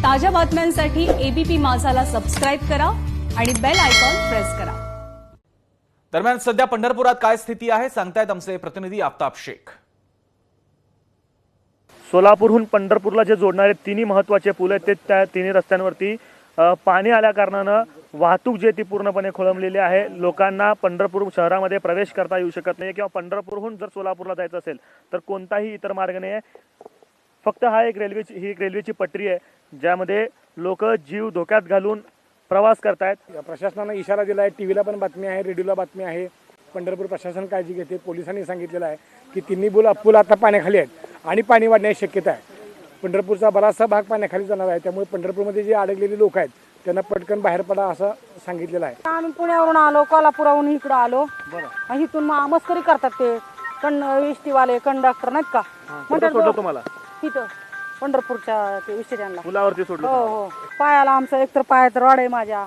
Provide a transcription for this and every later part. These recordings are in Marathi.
ताज्या बातम्यांसाठी एबीपी माझाला सबस्क्राईब करा आणि बेल आयकॉन प्रेस करा। दरम्यान सध्या पंढरपुरात काय स्थिती आहे सांगतायत आमचे प्रतिनिधी आफताब शेख। सोलापूरहून पंढरपूरला जे जोडणारे तिन्ही महत्त्वाचे पूल आहेत ते त्या तिन्ही रस्त्यांवरती पाणी आल्या कारणाने वाहतूक जी ती पूर्णपणे खोळंबलेली आहे। लोकांना पंढरपूर शहरामध्ये प्रवेश करता येऊ शकत नाही किंवा पंढरपूरहून जर सोलापूरला जायचं असेल तर कोणताही इतर मार्ग नाही आहे। फक्त ही एक रेल्वेची पटरी आहे ज्यामध्ये लोक जीव धोक्यात घालून प्रवास करतायत। प्रशासनाने इशारा दिला आहे, टीव्हीला पण बातमी आहे, रेडिओला बातमी आहे। पंढरपूर प्रशासन काळजी घेते। पोलिसांनी सांगितलेलं आहे की तिन्ही पूल आता पाण्याखाली आहेत आणि पाणी वाढण्याची शक्यता आहे। पंढरपूरचा बराचसा भाग पाण्याखाली जाणार आहे, त्यामुळे पंढरपूरमध्ये जे अडकलेले लोक आहेत त्यांना पटकन बाहेर पडा असं सांगितलेलं आहे। आम्ही पुण्यावरून आलो, कोल्हापुरावरून इकडे आलो। बरं, इथून मस्करी करतात ते एसटीवाले कंडक्टर नाहीत का, सोडलं तुम्हाला इथं पंढरपूरच्या ते विषयांना पुलावरती सोडलं। हो हो, पायाला आमचं एकतर पायात रॉड आहे माझ्या।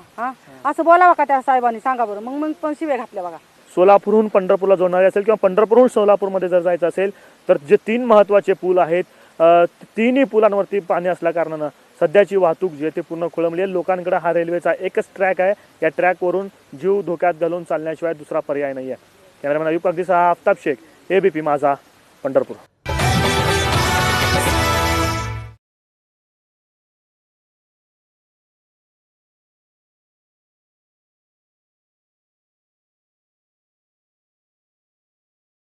असं बोलावं का त्या साहेबांनी, सांगा बरं। मग पण शिवे घातल्या बघा। सोलापूरहून पंढरपूरला जोडणारे असेल किंवा पंढरपूरहून सोलापूरमध्ये जर जायचं असेल तर जे तीन महत्त्वाचे पूल आहेत तिन्ही पुलांवरती पाणी असल्या कारणानं सध्याची वाहतूक जी आहे ती पूर्ण खोळंबली आहे। लोकांकडे हा रेल्वेचा एकच ट्रॅक आहे, या ट्रॅकवरून जीव धोक्यात घालून चालण्याशिवाय दुसरा पर्याय नाही आहे। कॅमेरामॅन अयुब कागदीसह आफताब शेख, एबीपी माझा, पंढरपूर।